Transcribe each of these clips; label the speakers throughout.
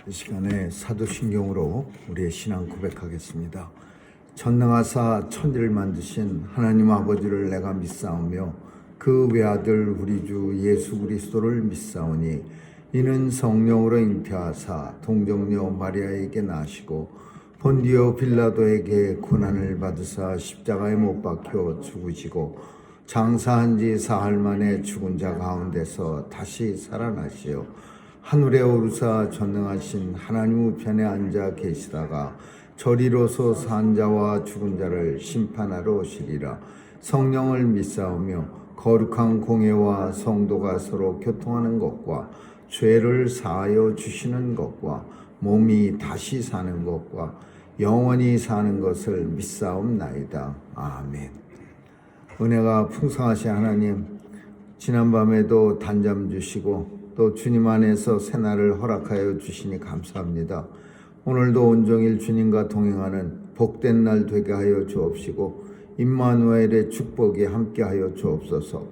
Speaker 1: 이 시간에 사도신경으로 우리의 신앙 고백하겠습니다. 전능하사 천지를 만드신 하나님 아버지를 내가 믿사오며 그 외아들 우리 주 예수 그리스도를 믿사오니 이는 성령으로 잉태하사 동정녀 마리아에게 나시고 본디오 빌라도에게 고난을 받으사 십자가에 못 박혀 죽으시고 장사한 지 사흘 만에 죽은 자 가운데서 다시 살아나시어 하늘에 오르사 전능하신 하나님 우편에 앉아 계시다가 저리로서 산 자와 죽은 자를 심판하러 오시리라. 성령을 믿사오며 거룩한 공예와 성도가 서로 교통하는 것과 죄를 사하여 주시는 것과 몸이 다시 사는 것과 영원히 사는 것을 믿사옵나이다. 아멘. 은혜가 풍성하신 하나님, 지난밤에도 단잠 주시고 또 주님 안에서 새날을 허락하여 주시니 감사합니다. 오늘도 온종일 주님과 동행하는 복된 날 되게 하여 주옵시고 임마누엘의 축복이 함께하여 주옵소서.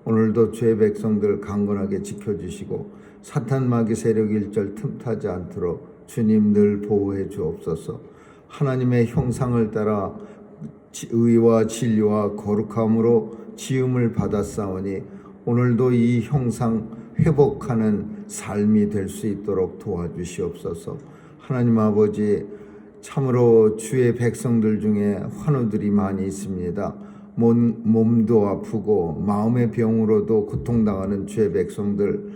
Speaker 1: 오늘도 주의 백성들 강건하게 지켜주시고 사탄 마귀 세력 일절 틈타지 않도록 주님 늘 보호해 주옵소서. 하나님의 형상을 따라 의와 진리와 거룩함으로 지음을 받았사오니 오늘도 이 형상 회복하는 삶이 될 수 있도록 도와주시옵소서. 하나님 아버지, 참으로 주의 백성들 중에 환우들이 많이 있습니다. 몸도 아프고 마음의 병으로도 고통당하는 주의 백성들,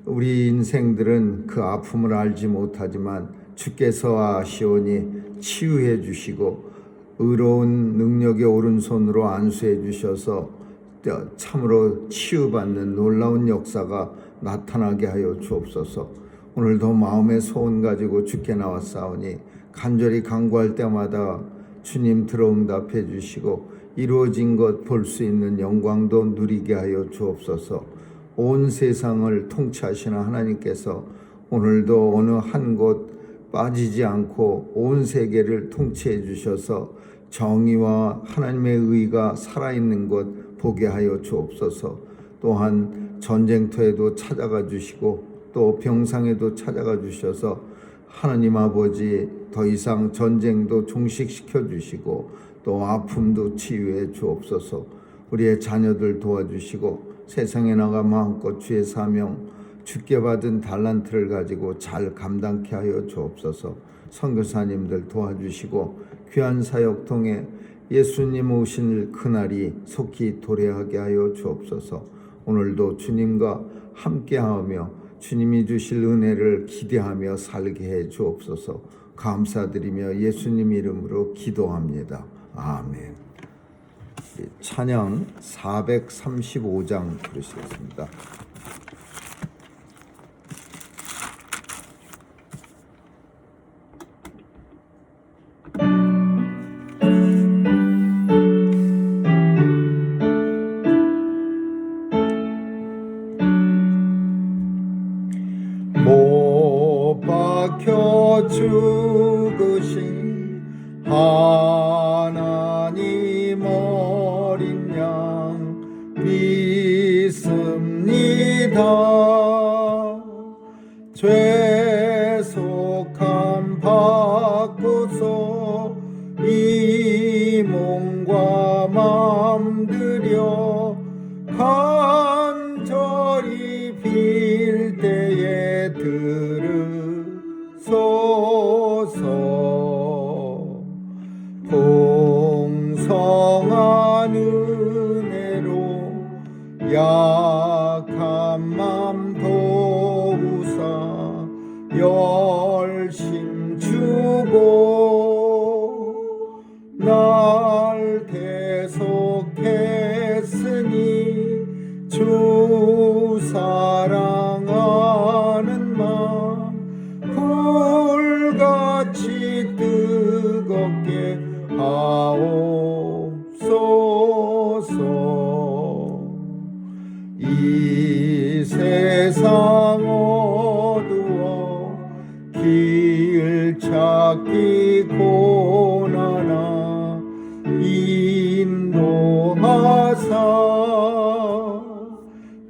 Speaker 1: 우리 인생들은 그 아픔을 알지 못하지만 주께서 아시오니 치유해 주시고 의로운 능력의 오른손으로 안수해 주셔서 참으로 치유받는 놀라운 역사가 나타나게 하여 주옵소서. 오늘도 마음의 소원 가지고 주께 나왔사오니 간절히 간구할 때마다 주님 들어응답해 주시고 이루어진 것 볼 수 있는 영광도 누리게 하여 주옵소서. 온 세상을 통치하시는 하나님께서 오늘도 어느 한 곳 빠지지 않고 온 세계를 통치해 주셔서 정의와 하나님의 의가 살아있는 것 보게 하여 주옵소서. 또한 전쟁터에도 찾아가 주시고 또 병상에도 찾아가 주셔서 하나님 아버지 더 이상 전쟁도 종식시켜 주시고 또 아픔도 치유해 주옵소서. 우리의 자녀들 도와주시고 세상에 나가 마음껏 주의 사명 주께 받은 달란트를 가지고 잘 감당케 하여 주옵소서. 선교사님들 도와주시고 귀한 사역 통해 예수님 오신 그날이 속히 도래하게 하여 주옵소서. 오늘도 주님과 함께하며 주님이 주실 은혜를 기대하며 살게 해 주옵소서. 감사드리며 예수님 이름으로 기도합니다. 아멘. 찬양 435장 부르시겠습니다.
Speaker 2: 못 박혀 죽으신 하나님 어린 양 믿습니다. 죄속함 받고서 이 몸과 맘 들여 간절히 빌 때에 들으소서. 풍성한 은혜로 약한 맘 도우사 열심 주고 날 계속했으니 주 사랑하는 마음 불같이 뜨겁게 하옵소서. 이 세상 어두워 길 찾기 고난하 인도하사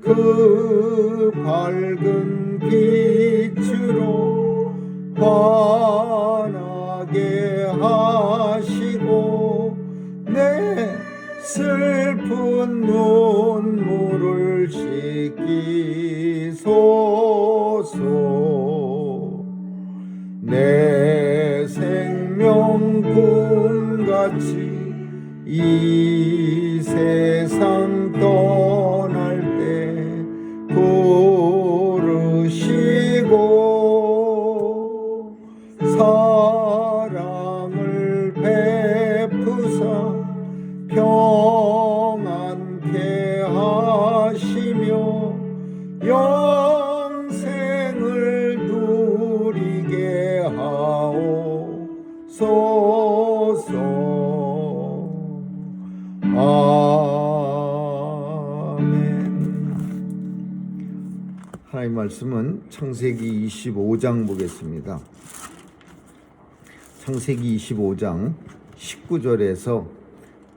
Speaker 2: 그 밝은 빛으로 환하게 하시고 내 슬픈 눈물을 씻기소서. 내 생명 꿈같이 이 세상 떠날 때 부르시고 사랑을 베푸사 평안케 하시며 영생을 누리게 하옵소서. 아멘.
Speaker 1: 하나님 말씀은 창세기 25장 보겠습니다. 창세기 25장 19절에서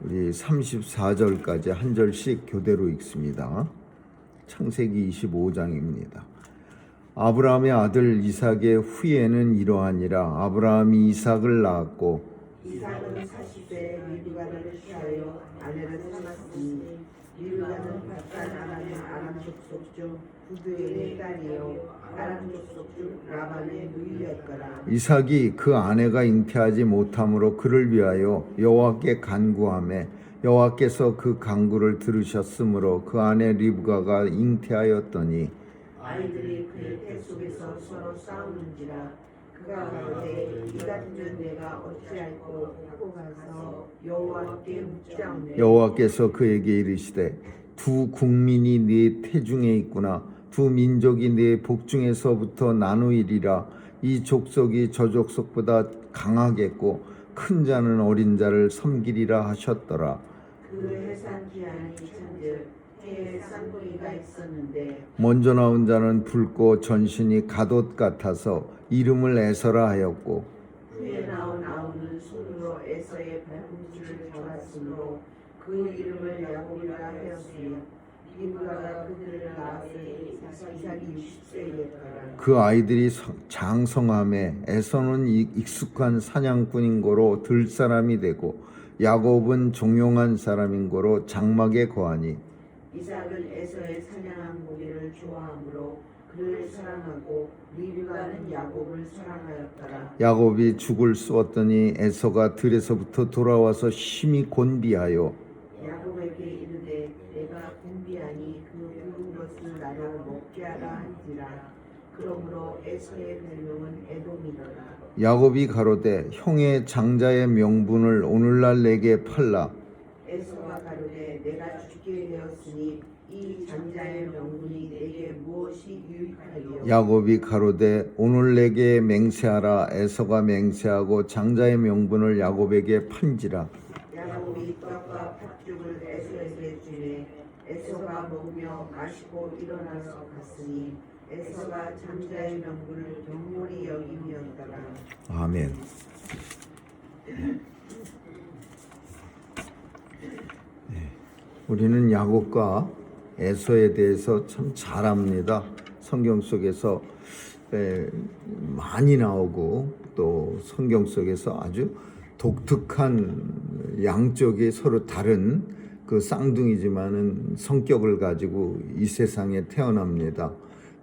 Speaker 1: 우리 34절까지 한 절씩 교대로 읽습니다. 창세기 25장입니다. 아브라함의 아들 이삭의 후예는 이러하니라. 아브라함이 이삭을 낳았고
Speaker 3: 이삭은 40세에 리브가를 취하여 아내를 삼았으니 리브가는 바산 아람의 아람 족속 중 부두엘의 딸이요 아람 족속 중 라반의 누이였더라.
Speaker 1: 이삭이 그 아내가 잉태하지 못함으로 그를 위하여 여호와께 간구하매 여호와께서 그 간구를 들으셨으므로 그 아내 리브가가 잉태하였더니
Speaker 3: 아이들이 그의 태 속에서 서로 싸우는지라. 그가 가로되 이 같으면 내가 어찌할꼬 하고 가서 여호와께 묻자오매
Speaker 1: 여호와께서 그에게 이르시되 두 국민이 네 태중에 있구나. 두 민족이 네 복중에서부터 나누이리라. 이 족속이 저 족속보다 강하겠고 큰 자는 어린 자를 섬기리라 하셨더라.
Speaker 3: 그 해산 기한이 찬즉 해에 쌍둥이가 있었는데
Speaker 1: 먼저 나온 자는 붉고 전신이 갓옷 같아서 이름을 에서라 하였고
Speaker 3: 후에 나온 아우는 손으로 에서의 발꿈치를 잡았으므로 그 이름을 야곱이라 하였으며 리브가가 그들을 낳았으니 이삭이 60세였더라.
Speaker 1: 그 아이들이 장성함에 에서는 익숙한 사냥꾼인 거로 들 사람이 되고 야곱은 종용한 사람인 거로 장막에 거하니
Speaker 3: 이삭은 에서의 사냥한 고기를 좋아하므로 그를 사랑하고 리브가는 야곱을 사랑하였더라.
Speaker 1: 야곱이 죽을 쏘았더니 에서가 들에서부터 돌아와서 심히 곤비하여
Speaker 3: 야곱에게 이르되 내가 곤비하니 그 붉은 것을 나로 먹게 하라 한지라. 그러므로 에서의 별명은 에돔이더라.
Speaker 1: 야곱이 가로되 형의 장자의 명분을 오늘날 내게 팔라.
Speaker 3: 에서가 가로되 내가 죽게 되었으니 이 장자의 명분이 내게 무엇이 유익하리요.
Speaker 1: 야곱이 가로되 오늘 내게 맹세하라. 에서가 맹세하고 장자의 명분을 야곱에게 판지라.
Speaker 3: 야곱이 떡과 팥죽을 에서에게 주매 에서가 먹으며 마시고 일어나서 갔으니 에서가 장자의 명분을 경홀히 여김이었더라.
Speaker 1: 아멘. 우리는 야곱과 에서에 대해서 참 잘 압니다. 성경 속에서 많이 나오고 또 성경 속에서 아주 독특한 양쪽이 서로 다른 그 쌍둥이지만은 성격을 가지고 이 세상에 태어납니다.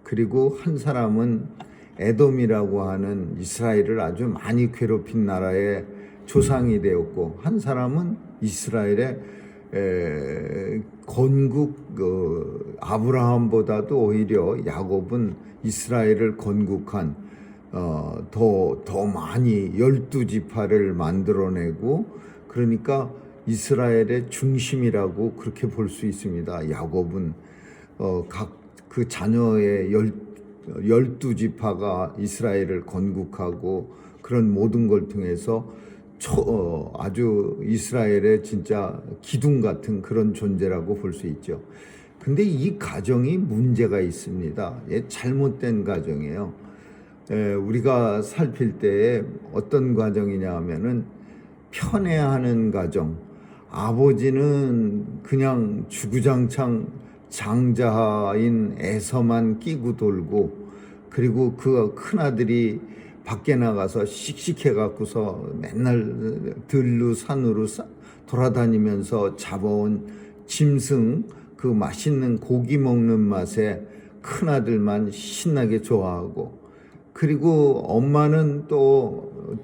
Speaker 1: 그리고 한 사람은 에돔이라고 하는 이스라엘을 아주 많이 괴롭힌 나라의 조상이 되었고 한 사람은 이스라엘의 건국 아브라함보다도 오히려 야곱은 이스라엘을 건국한 더 많이 12지파를 만들어내고 그러니까 이스라엘의 중심이라고 그렇게 볼 수 있습니다. 야곱은 각 그 자녀의 12지파가 이스라엘을 건국하고 그런 모든 걸 통해서 아주 이스라엘의 진짜 기둥 같은 그런 존재라고 볼 수 있죠. 근데 이 가정이 문제가 있습니다. 잘못된 가정이에요. 우리가 살필 때에 어떤 가정이냐 하면은 편애하는 가정. 아버지는 그냥 주구장창 장자인 에서만 끼고 돌고 그리고 그 큰아들이 밖에 나가서 씩씩해 갖고서 맨날 들로 산으로 돌아다니면서 잡아온 짐승 그 맛있는 고기 먹는 맛에 큰아들만 신나게 좋아하고, 그리고 엄마는 또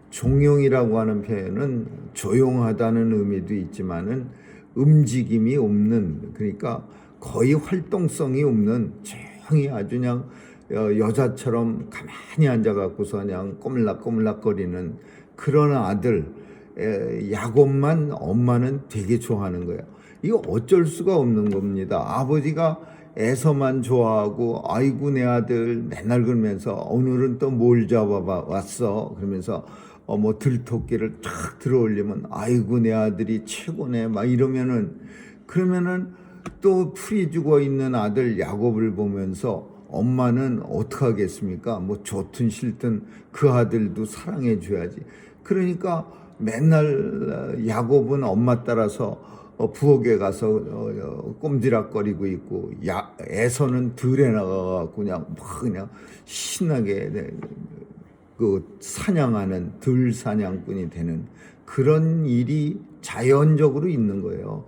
Speaker 1: 종용이라고 하는 표현은 조용하다는 의미도 있지만은 움직임이 없는, 그러니까 거의 활동성이 없는, 조용히 아주 그냥 여자처럼 가만히 앉아갖고서 그냥 꼬물락꼬물락거리는 그런 아들 야곱만 엄마는 되게 좋아하는 거예요. 이거 어쩔 수가 없는 겁니다. 아버지가 에서만 좋아하고 아이고 내 아들 맨날 그러면서 오늘은 또 뭘 잡아왔어 그러면서 뭐 들토끼를 탁 들어올리면 아이고 내 아들이 최고네 막 이러면은, 그러면은 또 풀이 죽어 있는 아들 야곱을 보면서 엄마는 어떡하겠습니까? 뭐 좋든 싫든 그 아들도 사랑해 줘야지. 그러니까 맨날 야곱은 엄마 따라서 부엌에 가서 꼼지락거리고 있고, 에서는 들에 나가갖고 그냥 신나게 그 사냥하는 들 사냥꾼이 되는 그런 일이 자연적으로 있는 거예요.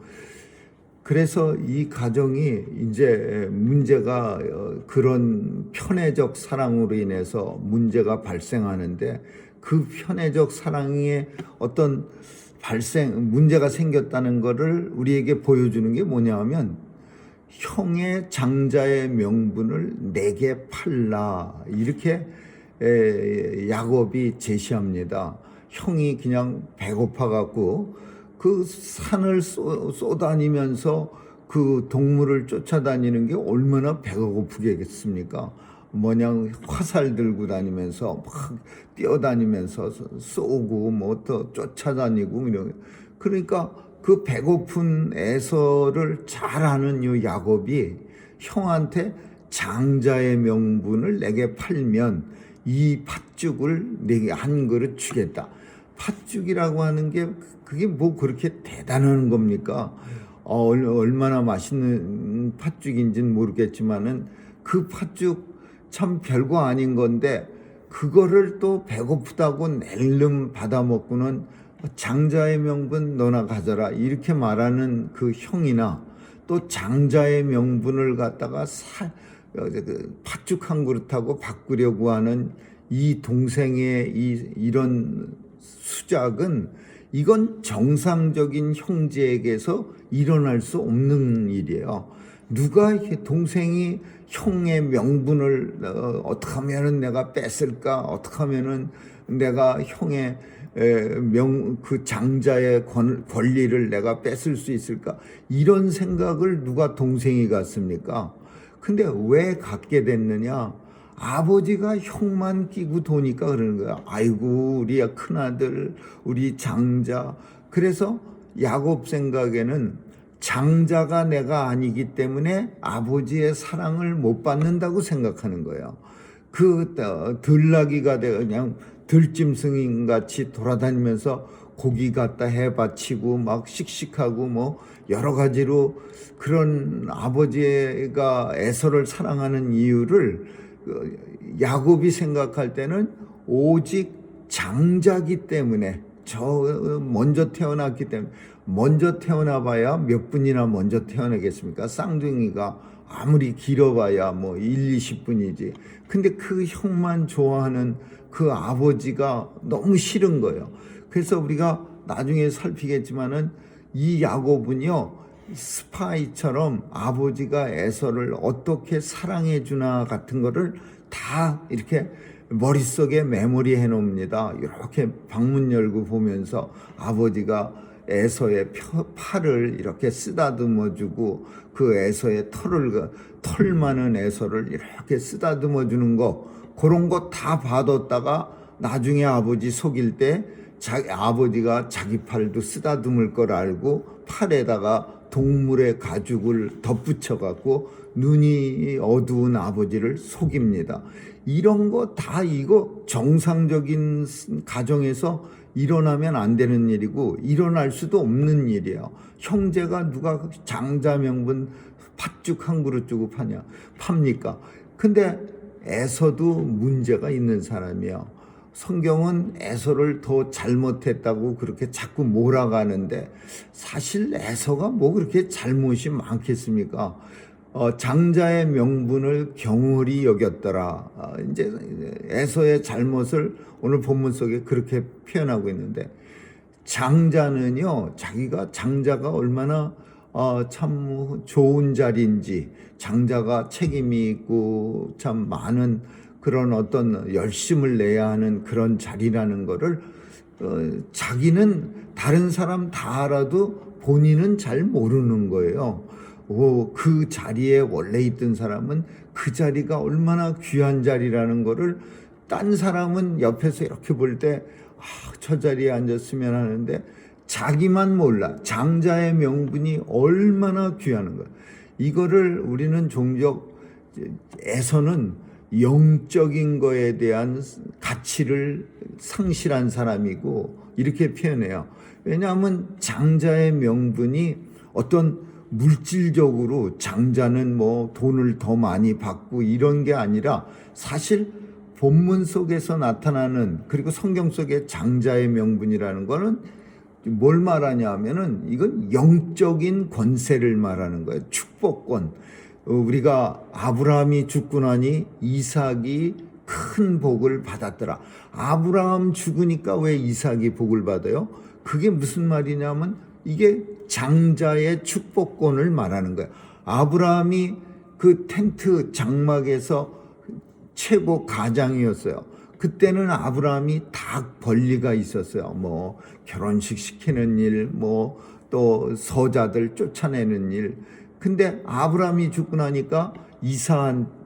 Speaker 1: 그래서 이 가정이 이제 문제가 그런 편애적 사랑으로 인해서 문제가 발생하는데, 그 편애적 사랑의 어떤 문제가 생겼다는 것을 우리에게 보여주는 게 뭐냐 하면, 형의 장자의 명분을 내게 팔라 이렇게 야곱이 제시합니다. 형이 그냥 배고파 갖고 그 산을 쏘다니면서 그 동물을 쫓아다니는 게 얼마나 배가 고프겠습니까? 뭐냐 화살 들고 다니면서 막 뛰어다니면서 쏘고 뭐 또 쫓아다니고 이런. 그러니까 그 배고픈 에서를 잘 아는 이 야곱이 형한테 장자의 명분을 내게 팔면 이 팥죽을 내게 한 그릇 주겠다. 팥죽이라고 하는 게 그게 뭐 그렇게 대단한 겁니까? 얼마나 맛있는 팥죽인지는 모르겠지만은 그 팥죽 참 별거 아닌 건데, 그거를 또 배고프다고 낼름 받아먹고는 장자의 명분 너나 가져라 이렇게 말하는 그 형이나, 또 장자의 명분을 갖다가 팥죽 한 그릇하고 바꾸려고 하는 이 동생의 이런 수작은, 이건 정상적인 형제에게서 일어날 수 없는 일이에요. 누가 이렇게 동생이 형의 명분을 어떻게 하면은 내가 뺏을까? 어떻게 하면은 내가 형의 그 장자의 권리를 내가 뺏을 수 있을까? 이런 생각을 누가 동생이 갖습니까? 근데 왜 갖게 됐느냐? 아버지가 형만 끼고 도니까 그러는 거야. 아이고 우리 큰아들, 우리 장자. 그래서 야곱 생각에는 장자가 내가 아니기 때문에 아버지의 사랑을 못 받는다고 생각하는 거예요. 그 들나귀가 그냥 들짐승인 같이 돌아다니면서 고기 갖다 해바치고 막 씩씩하고 뭐 여러 가지로 그런 아버지가 에서를 사랑하는 이유를 야곱이 생각할 때는 오직 장자기 때문에, 먼저 태어났기 때문에. 먼저 태어나봐야 몇 분이나 먼저 태어나겠습니까? 쌍둥이가 아무리 길어봐야 뭐 1, 20분이지. 근데 그 형만 좋아하는 그 아버지가 너무 싫은 거예요. 그래서 우리가 나중에 살피겠지만은 이 야곱은요, 스파이처럼 아버지가 에서를 어떻게 사랑해 주나 같은 거를 다 이렇게 머릿속에 메모리해 놓습니다. 이렇게 방문 열고 보면서 아버지가 에서의 팔을 이렇게 쓰다듬어 주고, 그 에서의 털 많은 에서를 이렇게 쓰다듬어 주는 거, 그런 거 다 봐뒀다가 나중에 아버지 속일 때 아버지가 자기 팔도 쓰다듬을 걸 알고 팔에다가 동물의 가죽을 덧붙여 갖고 눈이 어두운 아버지를 속입니다. 이런 거 다 이거 정상적인 가정에서 일어나면 안 되는 일이고 일어날 수도 없는 일이에요. 형제가 누가 장자 명분 팥죽 한 그릇 주고 팝니까? 근데 에서도 문제가 있는 사람이야. 성경은 에서를 더 잘못했다고 그렇게 자꾸 몰아가는데 사실 에서가 뭐 그렇게 잘못이 많겠습니까? 장자의 명분을 경홀히 여겼더라. 이제 에서의 잘못을 오늘 본문 속에 그렇게 표현하고 있는데, 장자는요, 장자가 얼마나 참 좋은 자리인지, 장자가 책임이 있고 참 많은 그런 어떤 열심을 내야 하는 그런 자리라는 거를 자기는 다른 사람 다 알아도 본인은 잘 모르는 거예요. 그 자리에 원래 있던 사람은 그 자리가 얼마나 귀한 자리라는 거를 딴 사람은 옆에서 이렇게 볼 때 저 자리에 앉았으면 하는데 자기만 몰라. 장자의 명분이 얼마나 귀한 거야. 이거를 우리는 종종 에서는 영적인 거에 대한 가치를 상실한 사람이고 이렇게 표현해요. 왜냐하면 장자의 명분이 어떤 물질적으로 장자는 뭐 돈을 더 많이 받고 이런 게 아니라 사실 본문 속에서 나타나는, 그리고 성경 속의 장자의 명분이라는 거는 뭘 말하냐 하면은 이건 영적인 권세를 말하는 거예요. 축복권. 우리가 아브라함이 죽고 나니 이삭이 큰 복을 받았더라. 아브라함 죽으니까 왜 이삭이 복을 받아요? 그게 무슨 말이냐면 이게 장자의 축복권을 말하는 거예요. 아브라함이 그 텐트 장막에서 최고 가장이었어요. 그때는 아브라함이 닭 벌리가 있었어요. 뭐 결혼식 시키는 일, 뭐 또 서자들 쫓아내는 일. 근데 아브라함이 죽고 나니까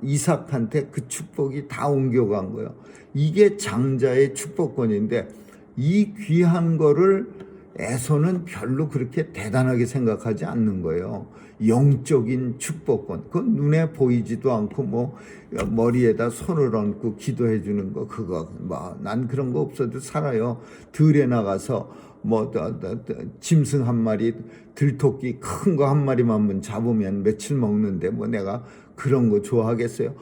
Speaker 1: 이삭한테 그 축복이 다 옮겨간 거예요. 이게 장자의 축복권인데 이 귀한 거를 에서는 별로 그렇게 대단하게 생각하지 않는 거예요. 영적인 축복권. 그건 눈에 보이지도 않고 뭐 머리에다 손을 얹고 기도해 주는 거, 그거 뭐 난 그런 거 없어도 살아요. 들에 나가서 뭐 짐승 한 마리, 들토끼 큰 거 한 마리만 잡으면 며칠 먹는데 뭐 내가 그런 거 좋아하겠어요?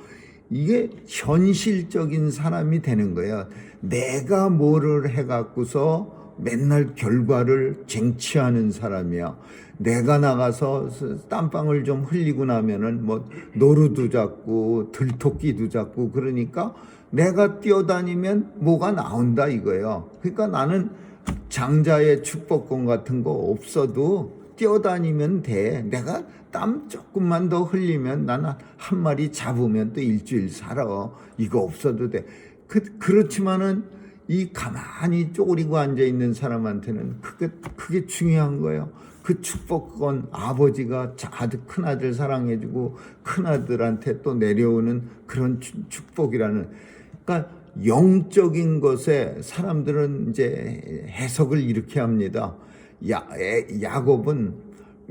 Speaker 1: 이게 현실적인 사람이 되는 거예요. 내가 뭐를 해갖고서 맨날 결과를 쟁취하는 사람이야. 내가 나가서 땀방울 좀 흘리고 나면은 뭐 노루도 잡고 들토끼도 잡고 그러니까 내가 뛰어다니면 뭐가 나온다 이거예요. 그러니까 나는 장자의 축복권 같은 거 없어도 뛰어다니면 돼. 내가 땀 조금만 더 흘리면 나는 한 마리 잡으면 또 일주일 살아. 이거 없어도 돼. 그렇지만은 이 가만히 쪼그리고 앉아있는 사람한테는 그게 중요한 거예요. 그 축복권, 아버지가 큰아들 사랑해주고 큰아들한테 또 내려오는 그런 축복이라는, 그러니까 영적인 것에 사람들은 이제 해석을 이렇게 합니다. 야곱은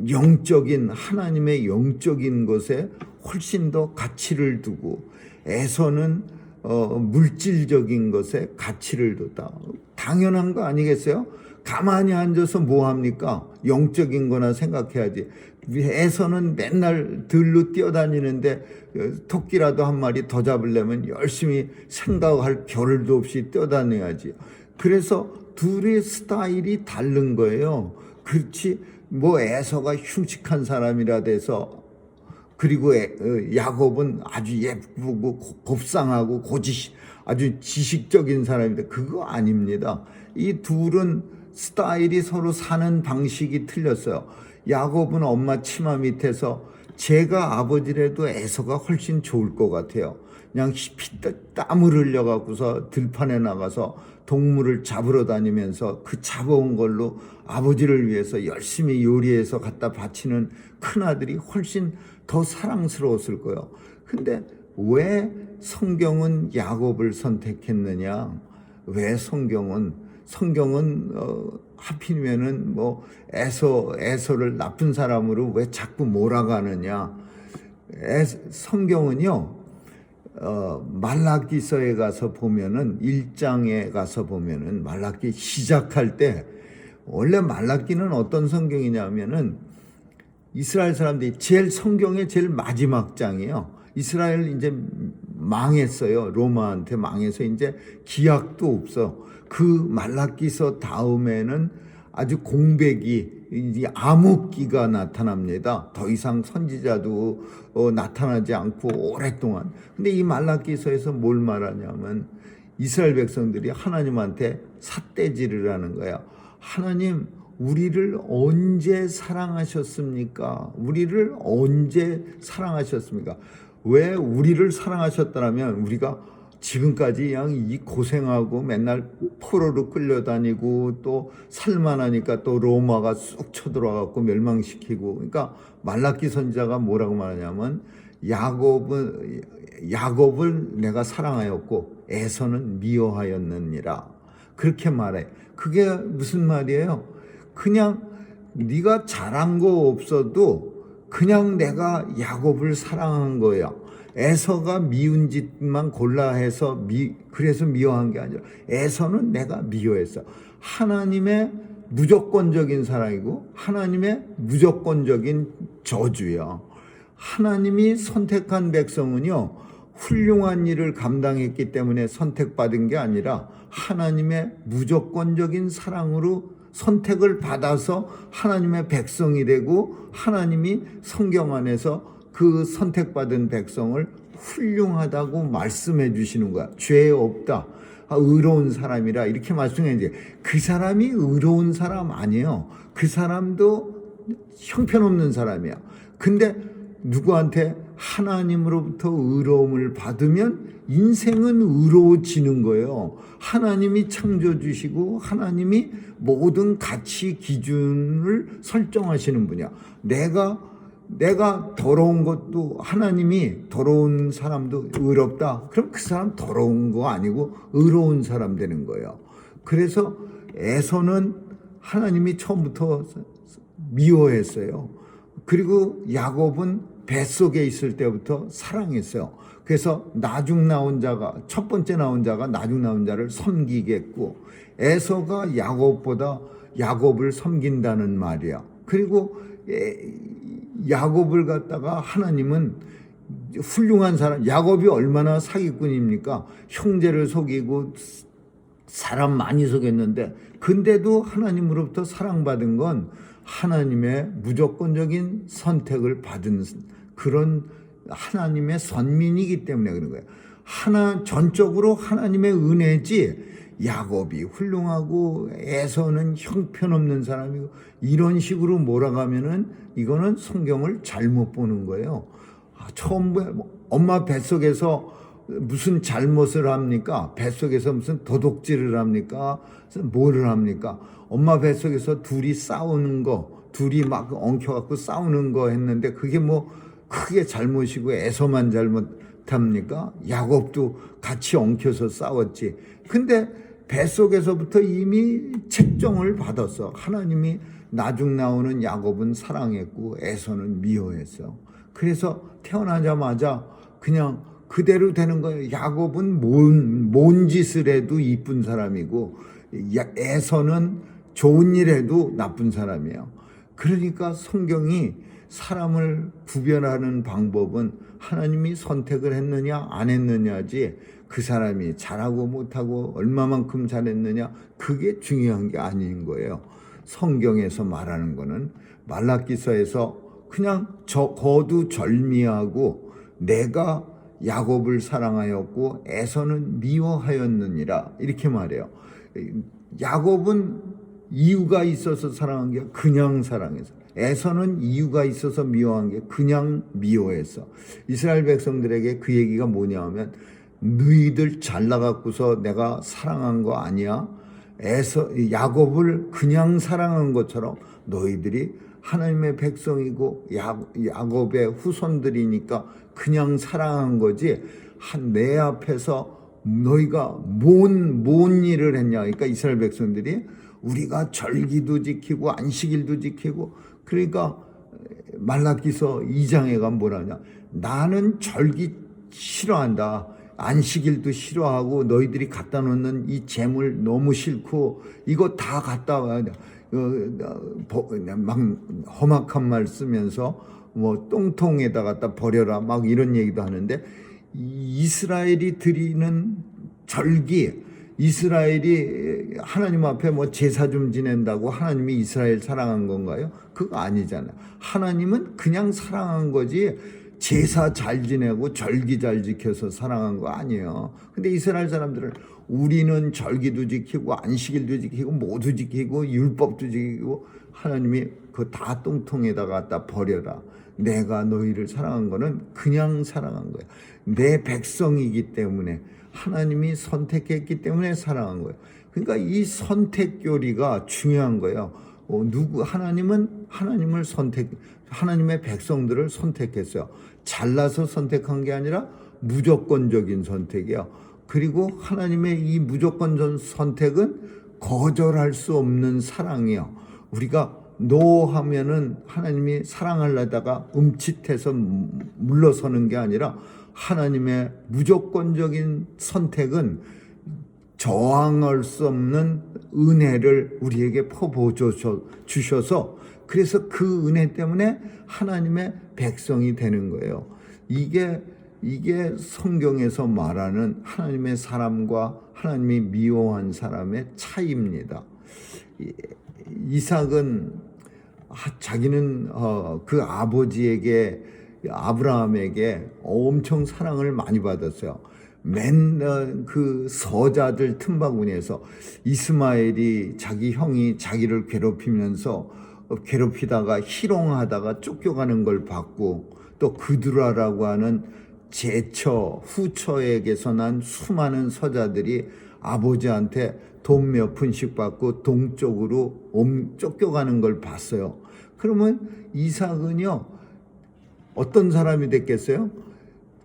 Speaker 1: 영적인, 하나님의 영적인 것에 훨씬 더 가치를 두고 에서는 물질적인 것에 가치를 뒀다. 당연한 거 아니겠어요? 가만히 앉아서 뭐 합니까? 영적인 거나 생각해야지. 에서는 맨날 들로 뛰어다니는데 토끼라도 한 마리 더 잡으려면 열심히 생각할 겨를도 없이 뛰어다녀야지. 그래서 둘의 스타일이 다른 거예요. 그렇지 뭐 에서가 흉측한 사람이라 돼서, 그리고 야곱은 아주 예쁘고 곱상하고 아주 지식적인 사람인데 그거 아닙니다. 이 둘은 스타일이 서로 사는 방식이 틀렸어요. 야곱은 엄마 치마 밑에서 제가 아버지라도 에서가 훨씬 좋을 것 같아요. 그냥 땀을 흘려갖고서 들판에 나가서 동물을 잡으러 다니면서 그 잡아온 걸로 아버지를 위해서 열심히 요리해서 갖다 바치는 큰아들이 훨씬 더 사랑스러웠을 거예요. 근데 왜 성경은 야곱을 선택했느냐? 왜 성경은 하필이면은 뭐 에서를 나쁜 사람으로 왜 자꾸 몰아가느냐? 성경은요, 말라기서에 가서 보면은 1장에 가서 보면은 말라기 시작할 때, 원래 말라기는 어떤 성경이냐면은 이스라엘 사람들이 성경의 제일 마지막 장이에요. 이스라엘 이제 망했어요. 로마한테 망해서 이제 기약도 없어. 그 말라기서 다음에는 아주 공백이, 이제 암흑기가 나타납니다. 더 이상 선지자도 나타나지 않고 오랫동안. 근데 이 말라기서에서 뭘 말하냐면 이스라엘 백성들이 하나님한테 삿대질을 하는 거야. 하나님, 우리를 언제 사랑하셨습니까? 우리를 언제 사랑하셨습니까? 왜 우리를 사랑하셨다면 우리가 지금까지 그냥 이 고생하고 맨날 포로로 끌려다니고 또 살만하니까 또 로마가 쑥 쳐들어와갖고 멸망시키고. 그러니까 말라기 선지자가 뭐라고 말하냐면 야곱을 내가 사랑하였고 에서는 미워하였느니라, 그렇게 말해. 그게 무슨 말이에요? 그냥 네가 잘한 거 없어도 그냥 내가 야곱을 사랑한 거야. 에서가 미운 짓만 골라 해서 그래서 미워한 게 아니라 에서는 내가 미워했어. 하나님의 무조건적인 사랑이고 하나님의 무조건적인 저주야. 하나님이 선택한 백성은요, 훌륭한 일을 감당했기 때문에 선택받은 게 아니라 하나님의 무조건적인 사랑으로 선택을 받아서 하나님의 백성이 되고, 하나님이 성경 안에서 그 선택받은 백성을 훌륭하다고 말씀해 주시는 거야. 죄 없다, 의로운 사람이라, 이렇게 말씀해 주세요. 그 사람이 의로운 사람 아니에요. 그 사람도 형편없는 사람이야. 근데 누구한테? 하나님으로부터 의로움을 받으면 인생은 의로워지는 거예요. 하나님이 창조 주시고 하나님이 모든 가치 기준을 설정하시는 분이야. 내가 더러운 것도 하나님이 더러운 사람도 의롭다. 그럼 그 사람 더러운 거 아니고 의로운 사람 되는 거예요. 그래서 에서는 하나님이 처음부터 미워했어요. 그리고 야곱은 뱃속에 있을 때부터 사랑했어요. 그래서 나중 나온 자가, 첫 번째 나온 자가 나중 나온 자를 섬기겠고, 에서가 야곱을 섬긴다는 말이야. 그리고 야곱을 갖다가 하나님은 훌륭한 사람, 야곱이 얼마나 사기꾼입니까? 형제를 속이고 사람 많이 속였는데, 근데도 하나님으로부터 사랑받은 건 하나님의 무조건적인 선택을 받은 그런 하나님의 선민이기 때문에 그런 거예요. 전적으로 하나님의 은혜지, 야곱이 훌륭하고 에서는 형편없는 사람이고 이런 식으로 몰아가면은 이거는 성경을 잘못 보는 거예요. 처음 엄마 뱃속에서 무슨 잘못을 합니까? 뱃속에서 무슨 도둑질을 합니까? 뭐를 합니까? 엄마 뱃속에서 둘이 싸우는 거, 둘이 막 엉켜갖고 싸우는 거 했는데 그게 뭐 크게 잘못이고 에서만 잘못합니까? 야곱도 같이 엉켜서 싸웠지. 근데 뱃속에서부터 이미 책정을 받았어. 하나님이 나중 나오는 야곱은 사랑했고 에서는 미워했어. 그래서 태어나자마자 그냥 그대로 되는 거예요. 야곱은 뭔 짓을 해도 이쁜 사람이고 에서는 좋은 일 해도 나쁜 사람이에요. 그러니까 성경이 사람을 구별하는 방법은 하나님이 선택을 했느냐 안 했느냐지, 그 사람이 잘하고 못하고 얼마만큼 잘했느냐 그게 중요한 게 아닌 거예요. 성경에서 말하는 거는 말라기서에서 그냥 거두절미하고 내가 야곱을 사랑하였고 에서는 미워하였느니라, 이렇게 말해요. 야곱은 이유가 있어서 사랑한 게 그냥 사랑해서, 에서는 이유가 있어서 미워한 게 그냥 미워했어. 이스라엘 백성들에게 그 얘기가 뭐냐 하면, 너희들 잘 나갖고서 내가 사랑한 거 아니야? 야곱을 그냥 사랑한 것처럼 너희들이 하나님의 백성이고 야곱의 후손들이니까 그냥 사랑한 거지, 내 앞에서 너희가 뭔 일을 했냐. 그러니까 이스라엘 백성들이 우리가 절기도 지키고 안식일도 지키고, 그러니까 말라기서 2장에 가면 뭐라냐, 나는 절기 싫어한다, 안식일도 싫어하고 너희들이 갖다 놓는 이 재물 너무 싫고 이거 다 갖다 와야 돼. 막 험악한 말 쓰면서 뭐 똥통에다 갖다 버려라 막 이런 얘기도 하는데, 이스라엘이 드리는 절기, 이스라엘이 하나님 앞에 뭐 제사 좀 지낸다고 하나님이 이스라엘 사랑한 건가요? 그거 아니잖아요. 하나님은 그냥 사랑한 거지 제사 잘 지내고 절기 잘 지켜서 사랑한 거 아니에요. 근데 이스라엘 사람들은 우리는 절기도 지키고 안식일도 지키고 모두 지키고 율법도 지키고, 하나님이 그거 다 똥통에다 갖다 버려라. 내가 너희를 사랑한 거는 그냥 사랑한 거야. 내 백성이기 때문에, 하나님이 선택했기 때문에 사랑한 거예요. 그러니까 이 선택 교리가 중요한 거예요. 하나님은 하나님의 백성들을 선택했어요. 잘나서 선택한 게 아니라 무조건적인 선택이에요. 그리고 하나님의 이 무조건 선택은 거절할 수 없는 사랑이에요. 우리가 노 하면은 하나님이 사랑하려다가 음칫해서 물러서는 게 아니라, 하나님의 무조건적인 선택은 저항할 수 없는 은혜를 우리에게 퍼부어 주셔서, 그래서 그 은혜 때문에 하나님의 백성이 되는 거예요. 이게 성경에서 말하는 하나님의 사람과 하나님이 미워한 사람의 차이입니다. 이삭은 자기는 그 아버지에게, 아브라함에게 엄청 사랑을 많이 받았어요. 맨날 그 서자들 틈바구니에서 이스마엘이 자기 형이 자기를 괴롭히다가 희롱하다가 쫓겨가는 걸 봤고, 또 그두라라고 하는 후처에게서 난 수많은 서자들이 아버지한테 돈 몇 푼씩 받고 동쪽으로 쫓겨가는 걸 봤어요. 그러면 이삭은요, 어떤 사람이 됐겠어요?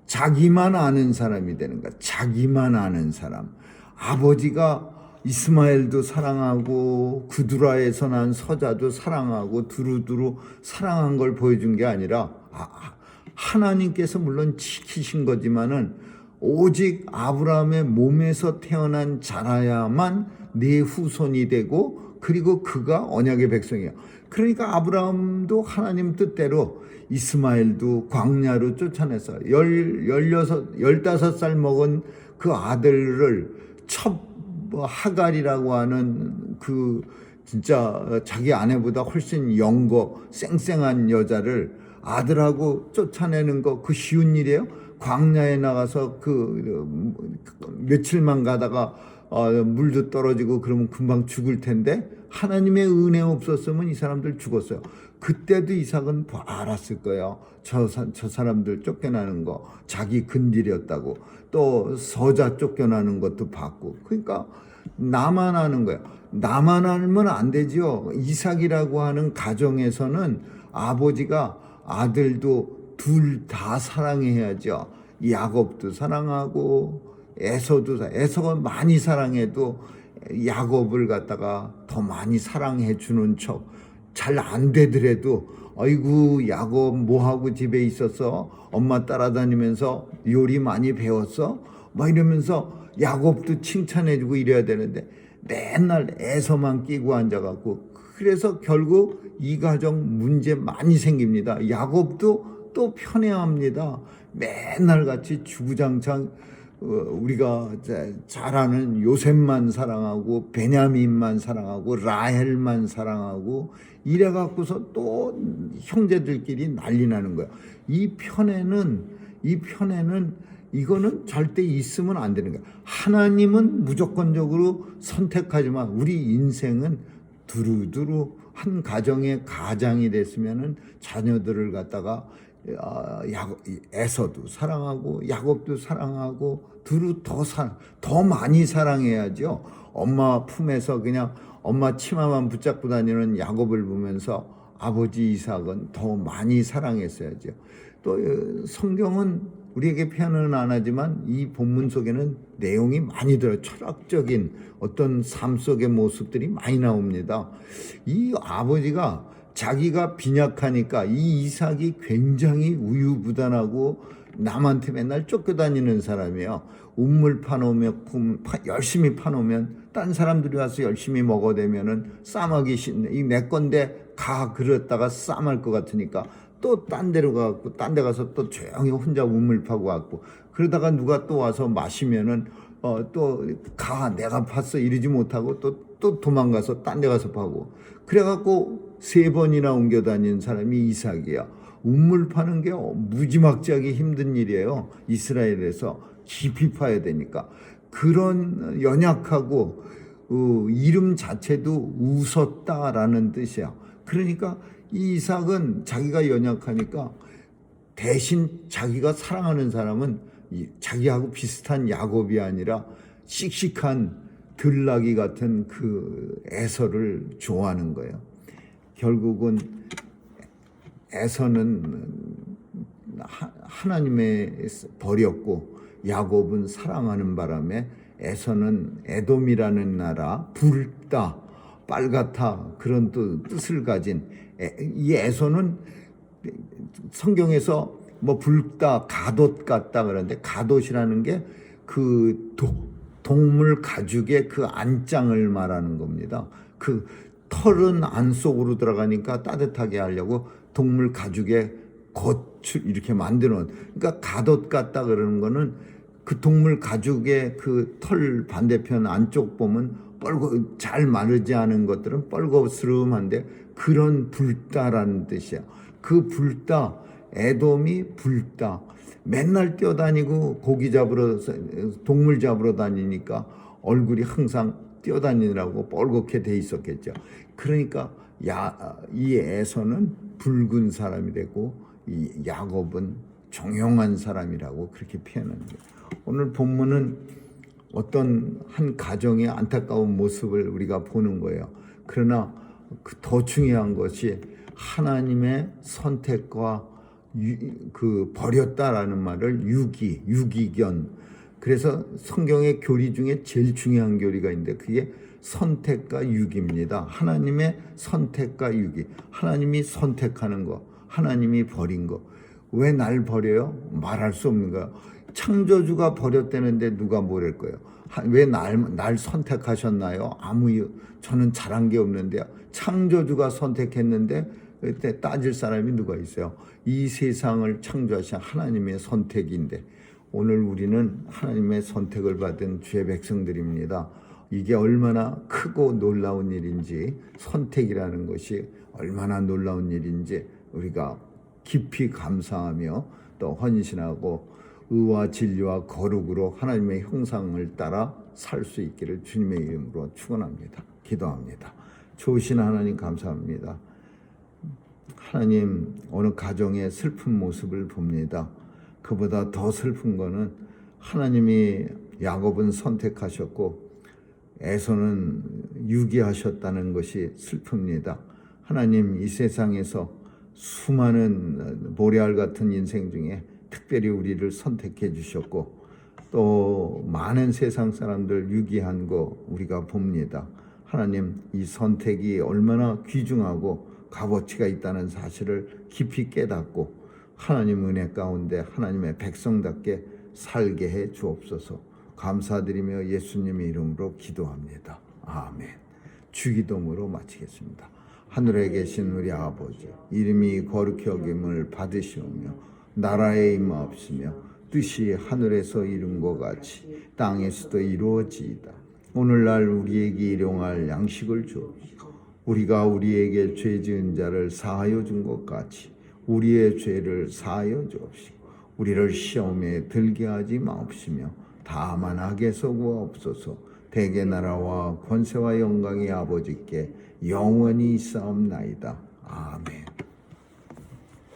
Speaker 1: 자기만 아는 사람이 되는 거야. 자기만 아는 사람. 아버지가 이스마엘도 사랑하고 그두라에서 난 서자도 사랑하고 두루두루 사랑한 걸 보여준 게 아니라, 하나님께서 물론 지키신 거지만은 오직 아브라함의 몸에서 태어난 자라야만 네 후손이 되고, 그리고 그가 언약의 백성이에요. 그러니까 아브라함도 하나님 뜻대로 이스마엘도 광야로 쫓아내서 15살 먹은 그 아들을 하갈이라고 하는 그 진짜 자기 아내보다 훨씬 영거 쌩쌩한 여자를 아들하고 쫓아내는 거 그 쉬운 일이에요? 광야에 나가서 그 며칠만 가다가 물도 떨어지고 그러면 금방 죽을 텐데, 하나님의 은혜 없었으면 이 사람들 죽었어요. 그때도 이삭은 알았을 거예요. 저 사람들 쫓겨나는 거 자기 근딜이었다고. 또 서자 쫓겨나는 것도 봤고. 그러니까 나만 아는 거예요. 나만 알면 안 되지요. 이삭이라고 하는 가정에서는 아버지가 아들도 둘 다 사랑해야죠. 야곱도 사랑하고 에서가 많이 사랑해도 야곱을 갖다가 더 많이 사랑해 주는 척, 잘 안 되더라도 아이고 야곱 뭐하고 집에 있었어? 엄마 따라다니면서 요리 많이 배웠어? 막 이러면서 야곱도 칭찬해주고 이래야 되는데 맨날 에서만 끼고 앉아갖고, 그래서 결국 이 가정 문제 많이 생깁니다. 야곱도 또 편애합니다. 맨날 같이 주구장창 우리가 잘 아는 요셉만 사랑하고 베냐민만 사랑하고 라헬만 사랑하고 이래갖고서 또 형제들끼리 난리 나는 거야. 이 편애는 이거는 절대 있으면 안 되는 거야. 하나님은 무조건적으로 선택하지만 우리 인생은 두루두루 한 가정의 가장이 됐으면은 자녀들을 갖다가 에서도 사랑하고 야곱도 사랑하고 두루 더 많이 사랑해야죠. 엄마 품에서 그냥 엄마 치마만 붙잡고 다니는 야곱을 보면서 아버지 이삭은 더 많이 사랑했어야죠. 또 성경은 우리에게 표현은 안 하지만 이 본문 속에는 내용이 많이 들어요. 철학적인 어떤 삶 속의 모습들이 많이 나옵니다. 이 아버지가 자기가 빈약하니까 이 이삭이 굉장히 우유부단하고 남한테 맨날 쫓겨다니는 사람이에요. 우물 파놓으면 열심히 파놓으면 딴 사람들이 와서 열심히 먹어대면은 싸먹기 싫네. 이 내 건데 가 그랬다가 싸먹을 것 같으니까 또 딴 데로 가고 딴 데 가서 또 조용히 혼자 우물 파고 왔고, 그러다가 누가 또 와서 마시면은 또 가 내가 팠어 이러지 못하고 또 도망가서 딴 데 가서 파고 그래갖고 3번이나 옮겨 다닌 사람이 이삭이야. 우물 파는 게 무지막지하게 힘든 일이에요. 이스라엘에서 깊이 파야 되니까. 그런 연약하고 이름 자체도 웃었다라는 뜻이야. 그러니까 이 이삭은 자기가 연약하니까 대신 자기가 사랑하는 사람은 자기하고 비슷한 야곱이 아니라 씩씩한 들나귀 같은 그 에서를 좋아하는 거예요. 결국은 에서는 하나님의 버렸고 야곱은 사랑하는 바람에 에서는 에돔이라는 나라 붉다 빨갛다 그런 뜻을 가진 이 에서는 성경에서 뭐 붉다 가돛 같다 그러는데 가돛이라는 게 그 동물 가죽의 그 안장을 말하는 겁니다. 그 털은 안 속으로 들어가니까 따뜻하게 하려고 동물 가죽에 겉을 이렇게 만드는, 그러니까 가돛 같다 그러는 거는 그 동물 가죽의 그 털 반대편 안쪽 보면 잘 마르지 않은 것들은 뻘거스름한데 그런 붉다라는 뜻이야. 그 붉다, 에돔이 붉다. 맨날 뛰어다니고 고기 잡으러 동물 잡으러 다니니까 얼굴이 항상 뛰어다니느라고 뻘겋게 돼 있었겠죠. 그러니까 이 에서는 붉은 사람이 되고 이 야곱은 종용한 사람이라고 그렇게 표현합니다. 오늘 본문은 어떤 한 가정의 안타까운 모습을 우리가 보는 거예요. 그러나 더 중요한 것이 하나님의 선택과 그 버렸다라는 말을 유기견. 그래서 성경의 교리 중에 제일 중요한 교리가 있는데 그게 선택과 유기입니다. 하나님의 선택과 유기. 하나님이 선택하는 거, 하나님이 버린 거. 왜 날 버려요? 말할 수 없는 거야. 창조주가 버렸다는데 누가 뭐랄 거예요? 왜 날 선택하셨나요? 저는 잘한 게 없는데요. 창조주가 선택했는데 그때 따질 사람이 누가 있어요? 이 세상을 창조하신 하나님의 선택인데 오늘 우리는 하나님의 선택을 받은 주의 백성들입니다. 이게 얼마나 크고 놀라운 일인지, 선택이라는 것이 얼마나 놀라운 일인지 우리가 깊이 감사하며 또 헌신하고 의와 진리와 거룩으로 하나님의 형상을 따라 살 수 있기를 주님의 이름으로 축원합니다. 기도합니다. 좋으신 하나님 감사합니다. 하나님, 어느 가정의 슬픈 모습을 봅니다. 그보다 더 슬픈 거는 하나님이 야곱은 선택하셨고 에서는 유기하셨다는 것이 슬픕니다. 하나님, 이 세상에서 수많은 모래알 같은 인생 중에 특별히 우리를 선택해 주셨고 또 많은 세상 사람들 유기한 거 우리가 봅니다. 하나님, 이 선택이 얼마나 귀중하고 값어치가 있다는 사실을 깊이 깨닫고 하나님 은혜 가운데 하나님의 백성답게 살게 해 주옵소서. 감사드리며 예수님의 이름으로 기도합니다. 아멘. 주기도문으로 마치겠습니다. 하늘에 계신 우리 아버지, 이름이 거룩히 여김을 받으시오며 나라에 임하옵시며 뜻이 하늘에서 이룬 것 같이 땅에서도 이루어지이다. 오늘날 우리에게 일용할 양식을 주옵시고 우리가 우리에게 죄 지은 자를 사하여 준 것 같이 우리의 죄를 사하여 주옵시고 우리를 시험에 들게 하지 마옵시며 다만 악에서 구하옵소서. 대개 나라와 권세와 영광이 아버지께 영원히 있사옵나이다. 아멘.